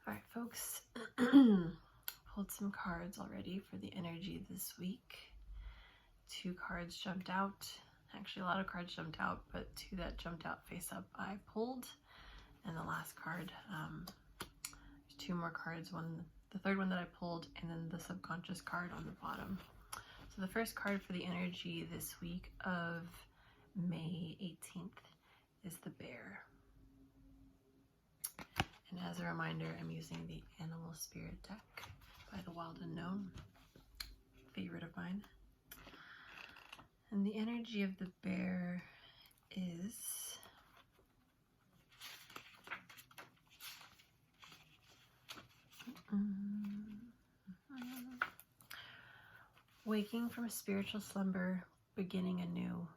All right, folks, pulled some cards already for the energy this week. 2 cards jumped out. Actually, a lot of cards jumped out, but 2 that jumped out face up I pulled. And the last card, there's 2 more cards, the third one that I pulled, and then the subconscious card on the bottom. So the first card for the energy this week of May 18th is the Bear. And as a reminder, I'm using the Animal Spirit deck by the Wild Unknown, favorite of mine. And the energy of the Bear is waking from a spiritual slumber, beginning anew.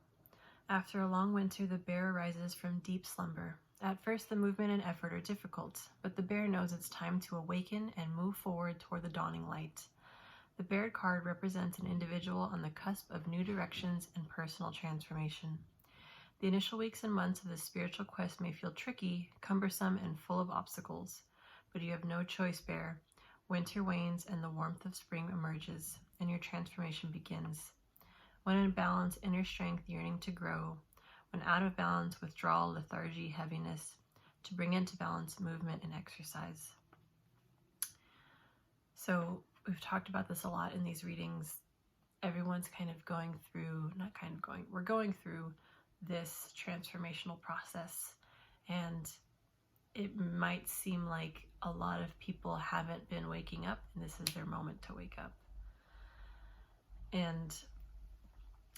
After a long winter, the bear arises from deep slumber. At first, the movement and effort are difficult, but the bear knows it's time to awaken and move forward toward the dawning light. The bear card represents an individual on the cusp of new directions and personal transformation. The initial weeks and months of this spiritual quest may feel tricky, cumbersome, and full of obstacles, but you have no choice, bear. Winter wanes and the warmth of spring emerges, and your transformation begins. When in balance, inner strength yearning to grow. When out of balance, withdrawal, lethargy, heaviness. To bring into balance, movement and exercise. So we've talked about this a lot in these readings. Everyone's kind of going through, we're going through this transformational process. And it might seem like a lot of people haven't been waking up, and this is their moment to wake up. And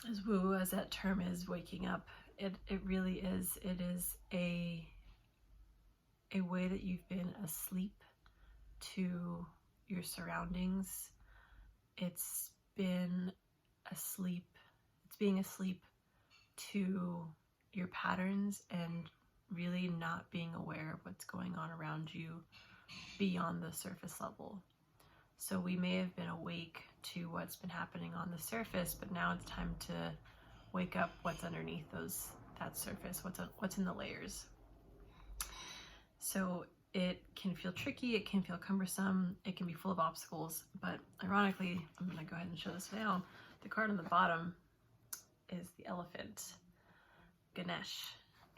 as woo as that term is, waking up, it really is. It is a way that you've been asleep to your surroundings. It's being asleep to your patterns and really not being aware of what's going on around you beyond the surface level. So we may have been awake to what's been happening on the surface, but now it's time to wake up what's underneath that surface, what's in the layers. So it can feel tricky, it can feel cumbersome, it can be full of obstacles, but ironically, I'm going to go ahead and show this now. The card on the bottom is the elephant, Ganesh,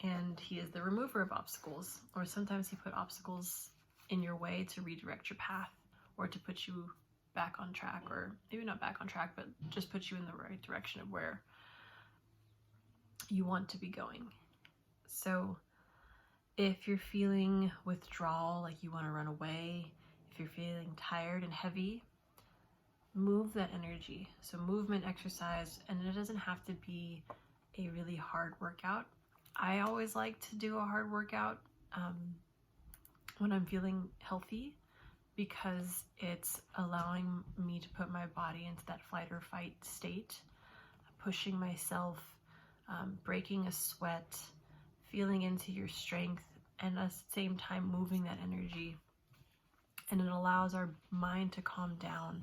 and he is the remover of obstacles, or sometimes he put obstacles in your way to redirect your path or to put you back on track, or maybe not back on track, but just put you in the right direction of where you want to be going. So if you're feeling withdrawal, like you want to run away, if you're feeling tired and heavy, move that energy. So movement, exercise, and it doesn't have to be a really hard workout. I always like to do a hard workout when I'm feeling healthy, because it's allowing me to put my body into that flight or fight state, pushing myself, breaking a sweat, feeling into your strength, and at the same time moving that energy. And it allows our mind to calm down.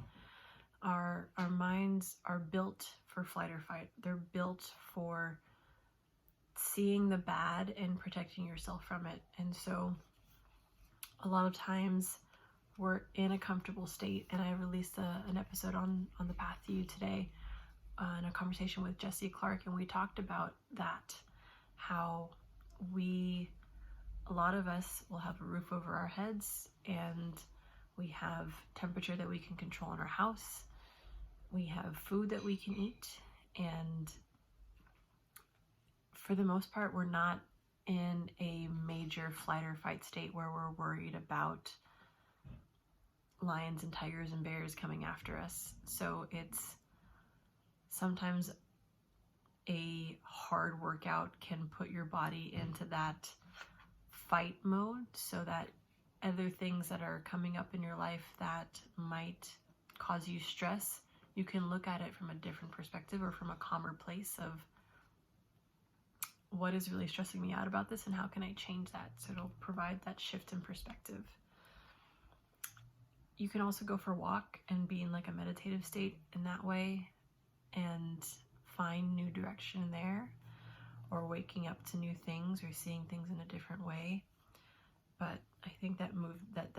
Our minds are built for flight or fight. They're built for seeing the bad and protecting yourself from it. And so a lot of times we're in a comfortable state, and I released an episode on the path to you today in a conversation with Jesse Clark, and we talked about that, how a lot of us will have a roof over our heads, and we have temperature that we can control in our house, we have food that we can eat, and for the most part we're not in a major flight or fight state where we're worried about lions and tigers and bears coming after us. So it's sometimes a hard workout can put your body into that fight mode, so that other things that are coming up in your life that might cause you stress, you can look at it from a different perspective, or from a calmer place of what is really stressing me out about this and how can I change that. So it'll provide that shift in perspective. You can also go for a walk and be in like a meditative state in that way and find new direction there, or waking up to new things or seeing things in a different way. But I think that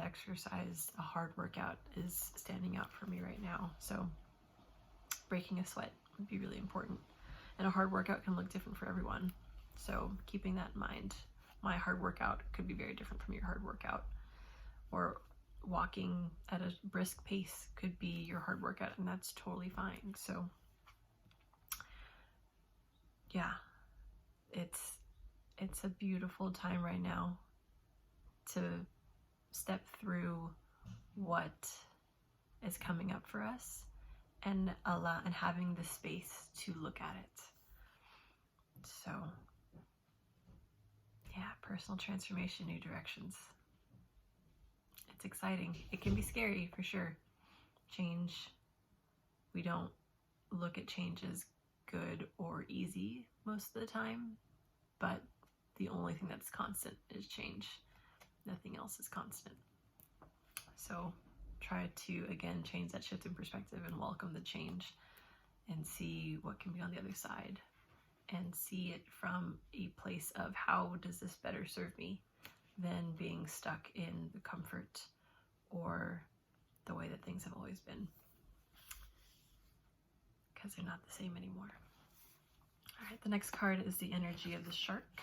exercise, a hard workout is standing out for me right now. So breaking a sweat would be really important. And a hard workout can look different for everyone. So keeping that in mind. My hard workout could be very different from your hard workout. Or walking at a brisk pace could be your hard workout, and that's totally fine. So yeah, it's a beautiful time right now to step through what is coming up for us and having the space to look at it. So yeah, personal transformation, new directions. It's exciting. It can be scary for sure. Change, we don't look at change as good or easy most of the time, but the only thing that's constant is change. Nothing else is constant. So try to, again, change that shift in perspective and welcome the change and see what can be on the other side and see it from a place of how does this better serve me than being stuck in the comfort or the way that things have always been, because they're not the same anymore. All right, the next card is the energy of the shark.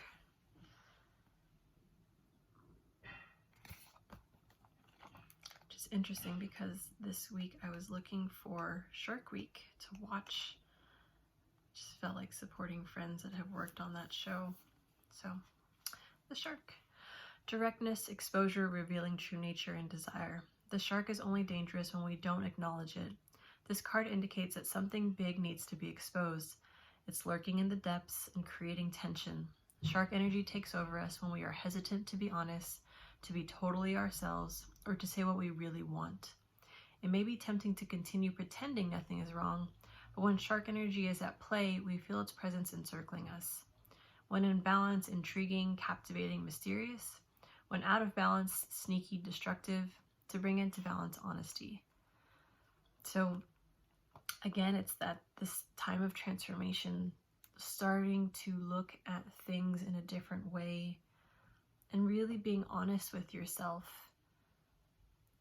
Which is interesting because this week I was looking for Shark Week to watch. Just felt like supporting friends that have worked on that show. So, the shark. Directness, exposure, revealing true nature and desire. The shark is only dangerous when we don't acknowledge it. This card indicates that something big needs to be exposed. It's lurking in the depths and creating tension. Shark energy takes over us when we are hesitant to be honest, to be totally ourselves, or to say what we really want. It may be tempting to continue pretending nothing is wrong, but when shark energy is at play, we feel its presence encircling us. When in balance, intriguing, captivating, mysterious. When out of balance, sneaky, destructive. To bring into balance, honesty. So again, it's that this time of transformation, starting to look at things in a different way and really being honest with yourself.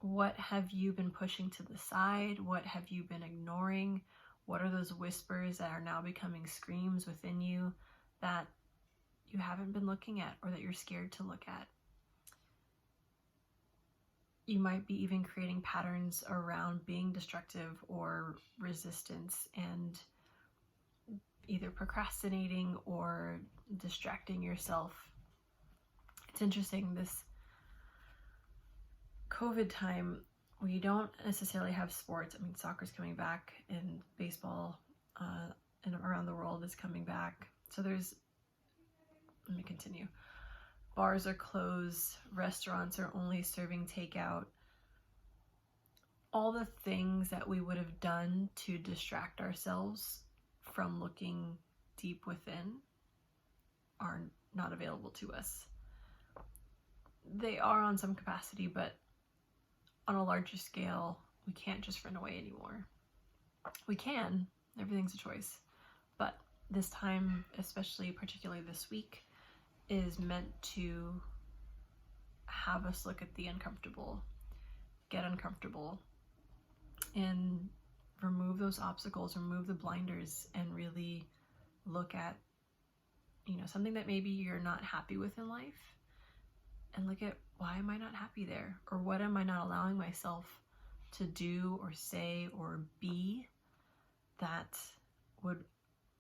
What have you been pushing to the side? What have you been ignoring? What are those whispers that are now becoming screams within you that you haven't been looking at or that you're scared to look at? You might be even creating patterns around being destructive or resistance and either procrastinating or distracting yourself. It's interesting, this COVID time, we don't necessarily have sports. I mean, soccer's coming back and baseball and around the world is coming back. So let me continue. Bars are closed, restaurants are only serving takeout. All the things that we would have done to distract ourselves from looking deep within are not available to us. They are on some capacity, but on a larger scale, we can't just run away anymore. We can, everything's a choice, but this time, especially particularly this week, is meant to have us look at the uncomfortable, get uncomfortable, and remove those obstacles, remove the blinders, and really look at, something that maybe you're not happy with in life, and look at, why am I not happy there? Or what am I not allowing myself to do or say or be that would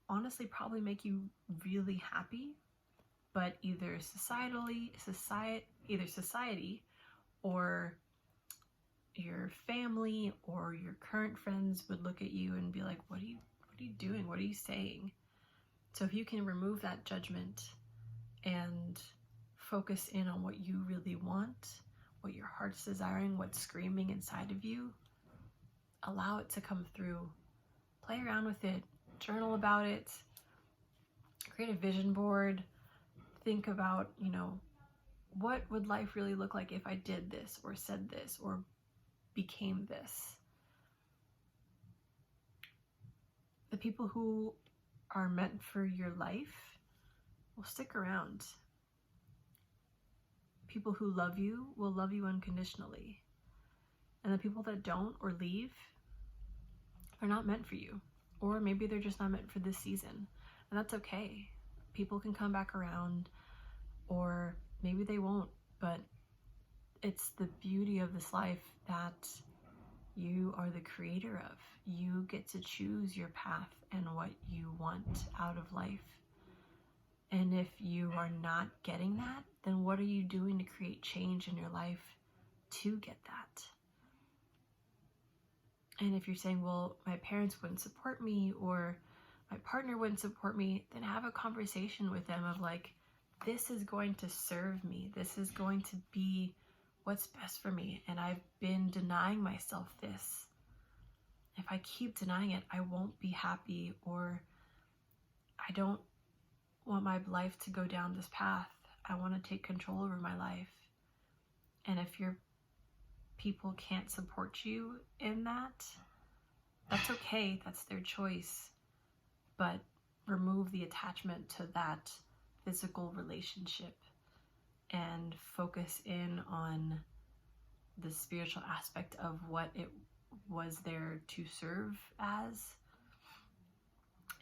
honestly probably make you really happy, but either society or your family or your current friends would look at you and be like, what are you doing? What are you saying? So if you can remove that judgment and focus in on what you really want, what your heart's desiring, what's screaming inside of you, allow it to come through. Play around with it, journal about it, create a vision board, think about, what would life really look like if I did this or said this or became this? The people who are meant for your life will stick around. people who love you will love you unconditionally. And the people that don't or leave, they're not meant for you. Or maybe they're just not meant for this season. And that's okay. People can come back around, or maybe they won't. But it's the beauty of this life that you are the creator of. You get to choose your path and what you want out of life. And if you are not getting that, then what are you doing to create change in your life to get that? And if you're saying, well, my parents wouldn't support me, or my partner wouldn't support me, then have a conversation with them of like, this is going to serve me. This is going to be what's best for me. And I've been denying myself this. If I keep denying it, I won't be happy, or I don't want my life to go down this path. I want to take control over my life. And if your people can't support you in that, that's okay. That's their choice. But remove the attachment to that physical relationship and focus in on the spiritual aspect of what it was there to serve as,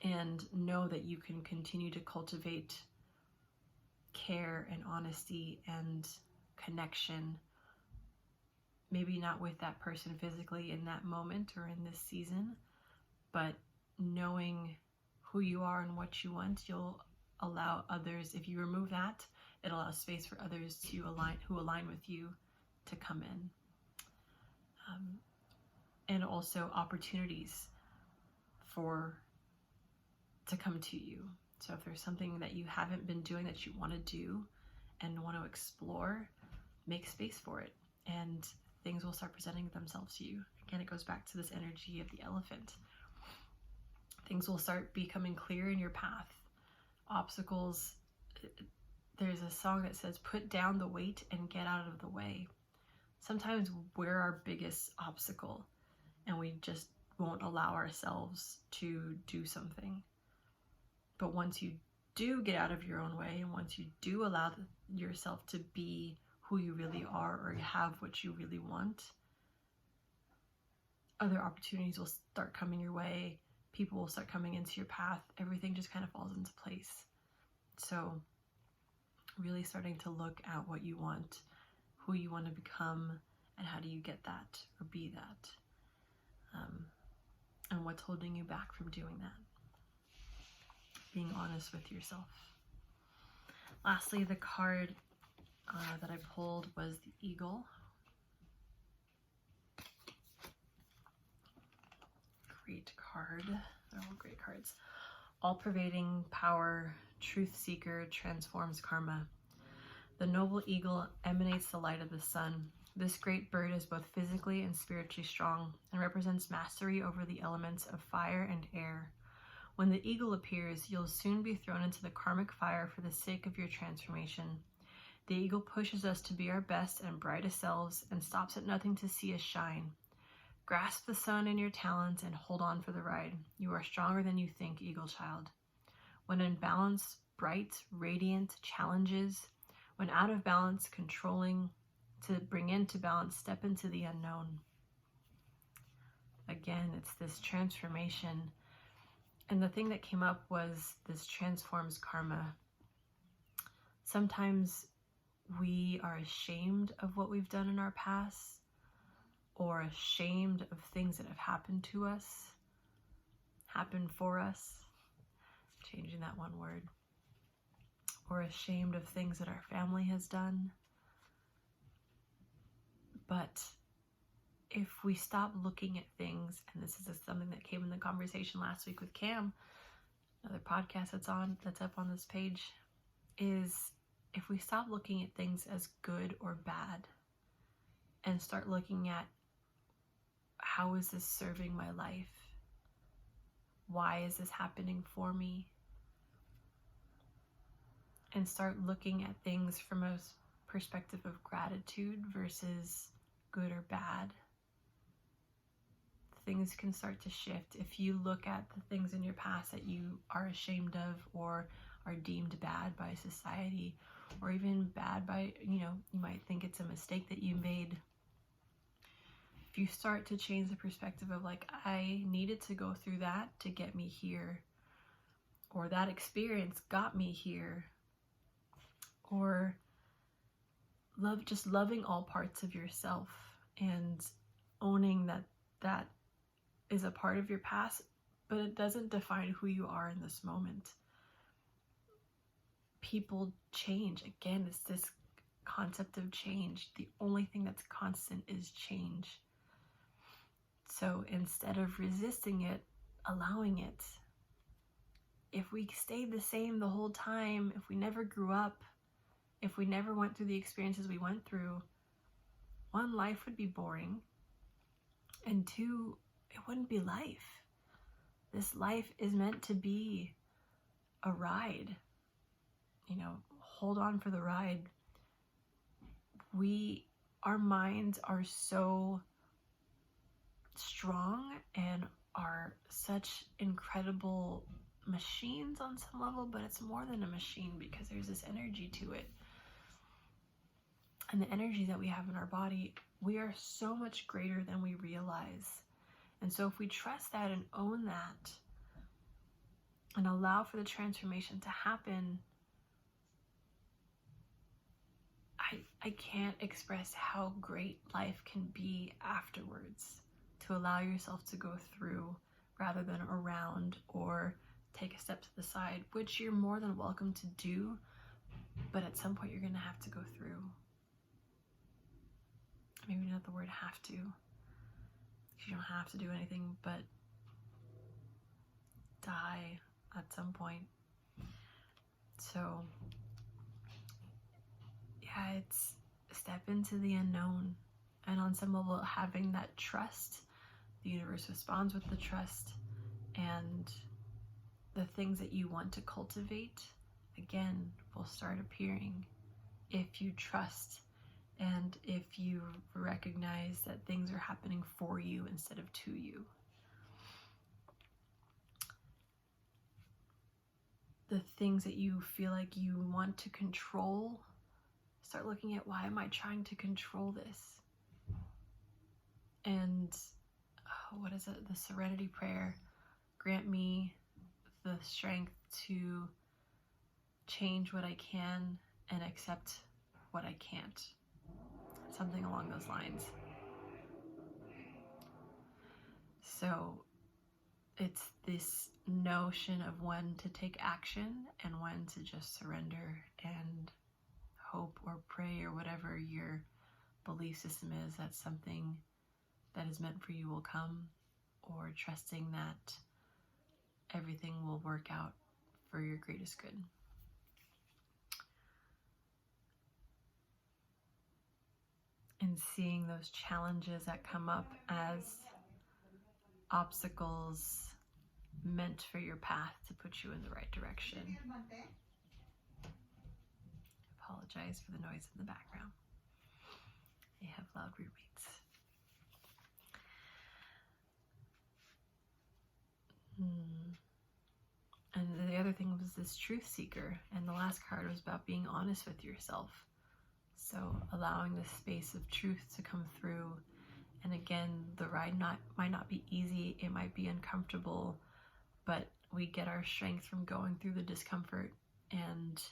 and know that you can continue to cultivate care and honesty and connection, maybe not with that person physically in that moment or in this season, but knowing who you are and what you want, you'll allow others, if you remove that, it allows space for others to align with you to come in. And also opportunities to come to you. So if there's something that you haven't been doing that you want to do and want to explore, make space for it, and things will start presenting themselves to you. Again, it goes back to this energy of the elephant. Things will start becoming clear in your path. Obstacles, there's a song that says, put down the weight and get out of the way. Sometimes we're our biggest obstacle, and we just won't allow ourselves to do something. But once you do get out of your own way, and once you do allow yourself to be who you really are, or have what you really want, other opportunities will start coming your way. People will start coming into your path. Everything just kind of falls into place. So really starting to look at what you want, who you want to become, and how do you get that or be that, and what's holding you back from doing that. Being honest with yourself. Lastly, the card that I pulled was the eagle. Great card. They're all great cards. All-pervading power, truth seeker, transforms karma. The noble eagle emanates the light of the sun. This great bird is both physically and spiritually strong and represents mastery over the elements of fire and air. When the eagle appears, you'll soon be thrown into the karmic fire for the sake of your transformation. The eagle pushes us to be our best and brightest selves and stops at nothing to see us shine. Grasp the sun in your talons and hold on for the ride. You are stronger than you think, eagle child. When in balance, bright, radiant, challenges. When out of balance, controlling. To bring into balance, step into the unknown. Again, it's this transformation. And the thing that came up was this transforms karma. Sometimes we are ashamed of what we've done in our past, or ashamed of things that have happened to us, happened for us, changing that one word, or ashamed of things that our family has done. But if we stop looking at things, and this is something that came in the conversation last week with Cam, another podcast that's up on this page, is if we stop looking at things as good or bad and start looking at, how is this serving my life? Why is this happening for me? And start looking at things from a perspective of gratitude versus good or bad, things can start to shift. If you look at the things in your past that you are ashamed of or are deemed bad by society, or even bad by, you might think it's a mistake that you made. If you start to change the perspective of like, I needed to go through that to get me here, or that experience got me here, or just loving all parts of yourself and owning that that is a part of your past, but it doesn't define who you are in this moment. People change. Again, it's this concept of change. The only thing that's constant is change. So instead of resisting it, allowing it. If we stayed the same the whole time, if we never grew up, if we never went through the experiences we went through, one, life would be boring, and two, it wouldn't be life. This life is meant to be a ride. Hold on for the ride. Our minds are so strong and are such incredible machines on some level, but it's more than a machine because there's this energy to it. And the energy that we have in our body, we are so much greater than we realize. And so if we trust that and own that and allow for the transformation to happen, I can't express how great life can be afterwards, to allow yourself to go through rather than around or take a step to the side, which you're more than welcome to do, but at some point you're going to have to go through. Maybe not the word have to, because you don't have to do anything but die at some point. So yeah, it's step into the unknown, and on some level having that trust, the universe responds with the trust, and the things that you want to cultivate again will start appearing if you trust and if you recognize that things are happening for you instead of to you. The things that you feel like you want to control, start looking at, why am I trying to control this? And what is it? The serenity prayer. Grant me the strength to change what I can and accept what I can't. Something along those lines. So it's this notion of when to take action and when to just surrender and hope or pray, or whatever your belief system is, that something that is meant for you will come, or trusting that everything will work out for your greatest good. And seeing those challenges that come up as obstacles meant for your path to put you in the right direction. Apologize for the noise in the background. They have loud roommates. And the other thing was this truth seeker, and the last card was about being honest with yourself. So allowing the space of truth to come through. And again, the ride might not be easy, it might be uncomfortable, but we get our strength from going through the discomfort and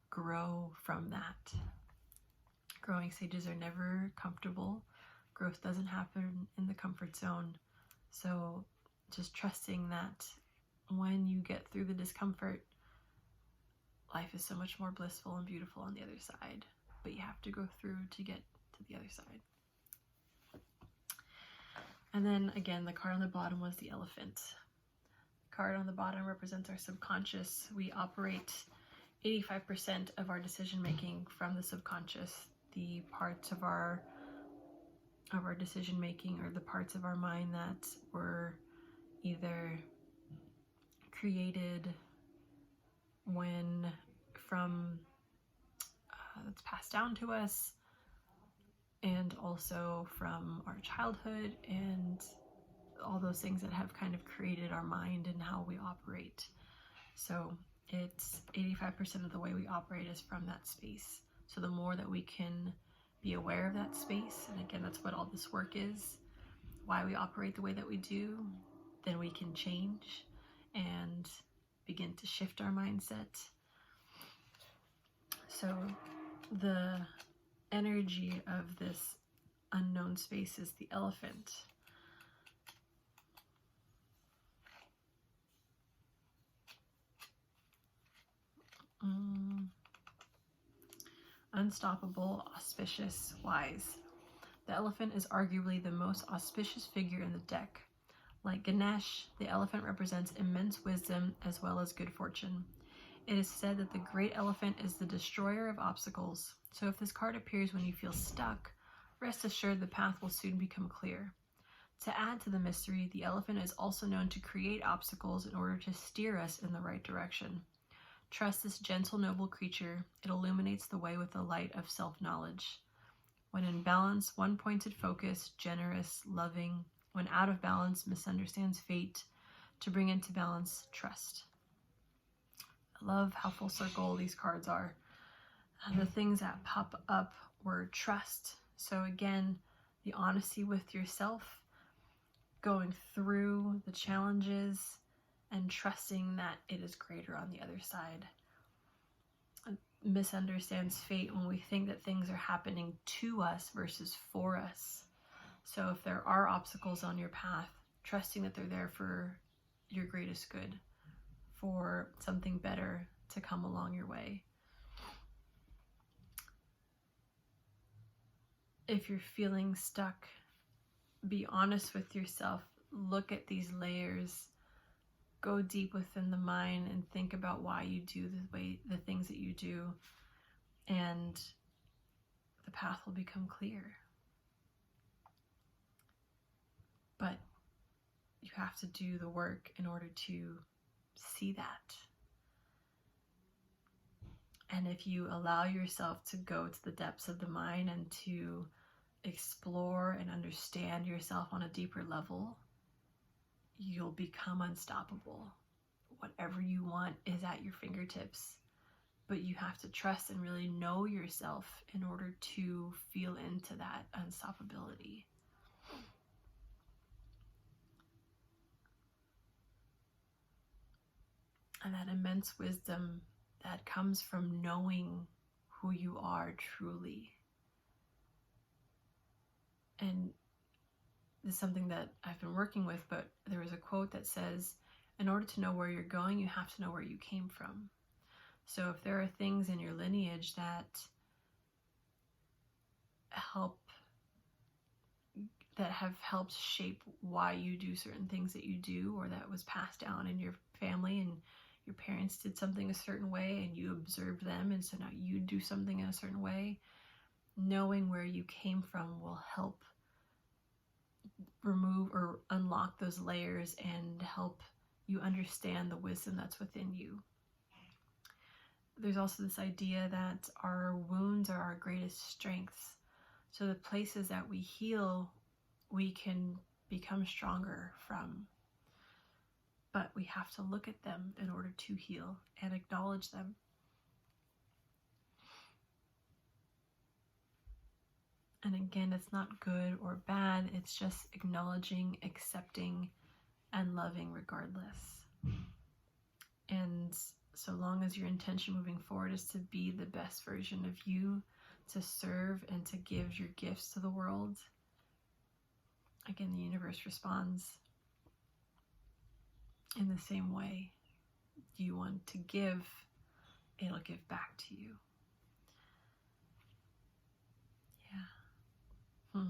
grow from that. Growing stages are never comfortable. Growth doesn't happen in the comfort zone. So just trusting that when you get through the discomfort, life is so much more blissful and beautiful on the other side. But you have to go through to get to the other side. And then again, the card on the bottom was the elephant. The card on the bottom represents our subconscious. We operate 85% of our decision making from the subconscious. The parts of our decision making are the parts of our mind that were either created that's passed down to us, and also from our childhood, and all those things that have kind of created our mind and how we operate. So It's 85% of the way we operate is from that space. So the more that we can be aware of that space, and again, that's what all this work is, why we operate the way that we do, then we can change and begin to shift our mindset. So the energy of this unknown space is the elephant. Unstoppable, auspicious, wise. The elephant is arguably the most auspicious figure in the deck. Like Ganesh, the elephant represents immense wisdom as well as good fortune. It is said that the great elephant is the destroyer of obstacles, so if this card appears when you feel stuck, rest assured the path will soon become clear. To add to the mystery, the elephant is also known to create obstacles in order to steer us in the right direction. Trust this gentle, noble creature. It illuminates the way with the light of self-knowledge. When in balance, one-pointed focus, generous, loving. When out of balance, misunderstands fate. To bring into balance, trust. I love how full circle these cards are. And the things that pop up were trust. So again, the honesty with yourself, going through the challenges, and trusting that it is greater on the other side. Misunderstands fate when we think that things are happening to us versus for us. So if there are obstacles on your path, trusting that they're there for your greatest good, for something better to come along your way. If you're feeling stuck, be honest with yourself. Look at these layers. Go deep within the mind and think about why you do the things that you do, and the path will become clear. But you have to do the work in order to see that. And if you allow yourself to go to the depths of the mind and to explore and understand yourself on a deeper level, you'll become unstoppable. Whatever you want is at your fingertips, but you have to trust and really know yourself in order to feel into that unstoppability. And that immense wisdom that comes from knowing who you are truly. And this is something that I've been working with, but there was a quote that says, in order to know where you're going, you have to know where you came from. So if there are things in your lineage that have helped shape why you do certain things that you do, or that was passed down in your family and your parents did something a certain way and you observed them, and so now you do something in a certain way, knowing where you came from will help remove or unlock those layers and help you understand the wisdom that's within you. There's also this idea that our wounds are our greatest strengths. So the places that we heal, we can become stronger from. But we have to look at them in order to heal and acknowledge them. And again, it's not good or bad. It's just acknowledging, accepting, and loving regardless. And so long as your intention moving forward is to be the best version of you, to serve and to give your gifts to the world, again, the universe responds in the same way. You want to give, it'll give back to you. Yeah.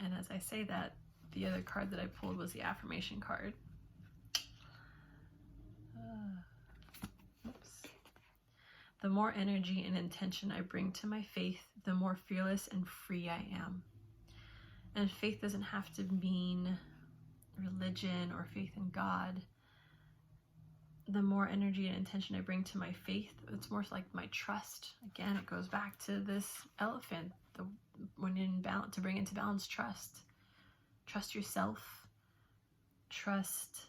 And as I say that, the other card that I pulled was the affirmation card. The more energy and intention I bring to my faith, the more fearless and free I am. And faith doesn't have to mean religion or faith in God. The more energy and intention I bring to my faith, it's more like my trust. Again, it goes back to this elephant. When in balance, to bring into balance, trust. Trust yourself. Trust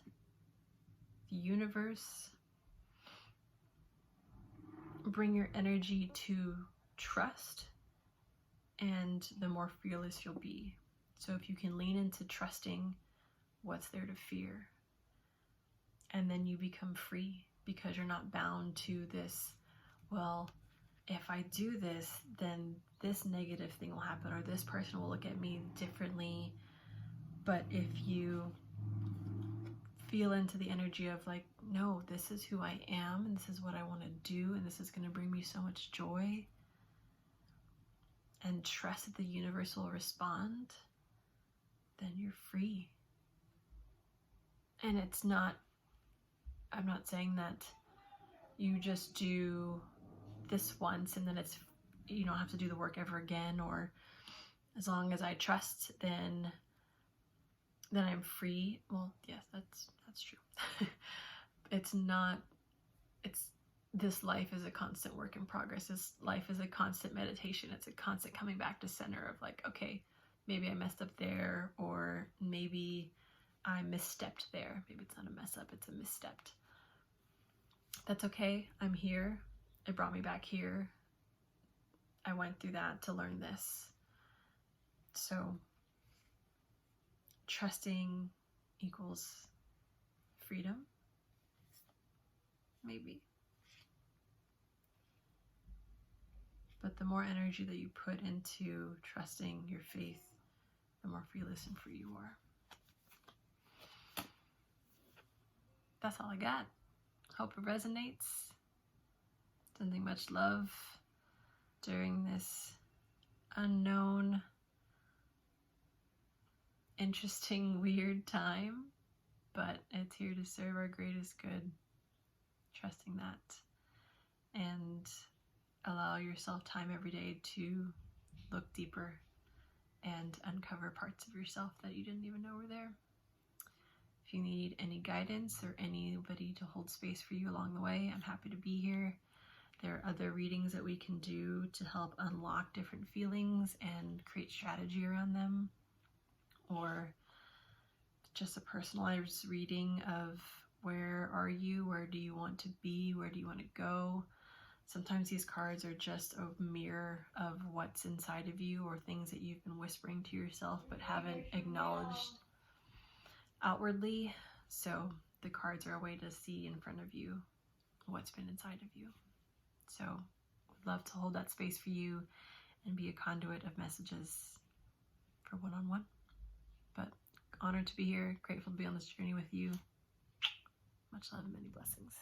the universe. bring your energy to trust, and the more fearless you'll be. So if you can lean into trusting what's there to fear, and then you become free because you're not bound to this, well, if I do this, then this negative thing will happen, or this person will look at me differently. But if you feel into the energy of like, no, this is who I am, and this is what I want to do, and this is going to bring me so much joy, and trust that the universe will respond, then you're free. And it's not, I'm not saying that you just do this once and then it's, you don't have to do the work ever again, or as long as I trust, then I'm free. Well, yes, that's true. It's not, this life is a constant work in progress. This life is a constant meditation. It's a constant coming back to center of like, okay, maybe I messed up there, or maybe I misstepped there. Maybe it's not a mess up, it's a misstepped. That's okay. I'm here. It brought me back here. I went through that to learn this. So trusting equals freedom, maybe. But the more energy that you put into trusting your faith, the more fearless and free you are. That's all I got. Hope it resonates. Sending much love during this unknown, interesting, weird time, but it's here to serve our greatest good. Trusting that, and allow yourself time every day to look deeper and uncover parts of yourself that you didn't even know were there. If you need any guidance or anybody to hold space for you along the way, I'm happy to be here. There are other readings that we can do to help unlock different feelings and create strategy around them, or just a personalized reading of where are you, where do you want to be, where do you want to go. Sometimes these cards are just a mirror of what's inside of you, or things that you've been whispering to yourself but haven't acknowledged outwardly. So the cards are a way to see in front of you what's been inside of you. So would love to hold that space for you and be a conduit of messages for one-on-one. But honored to be here, grateful to be on this journey with you. Much love and many blessings.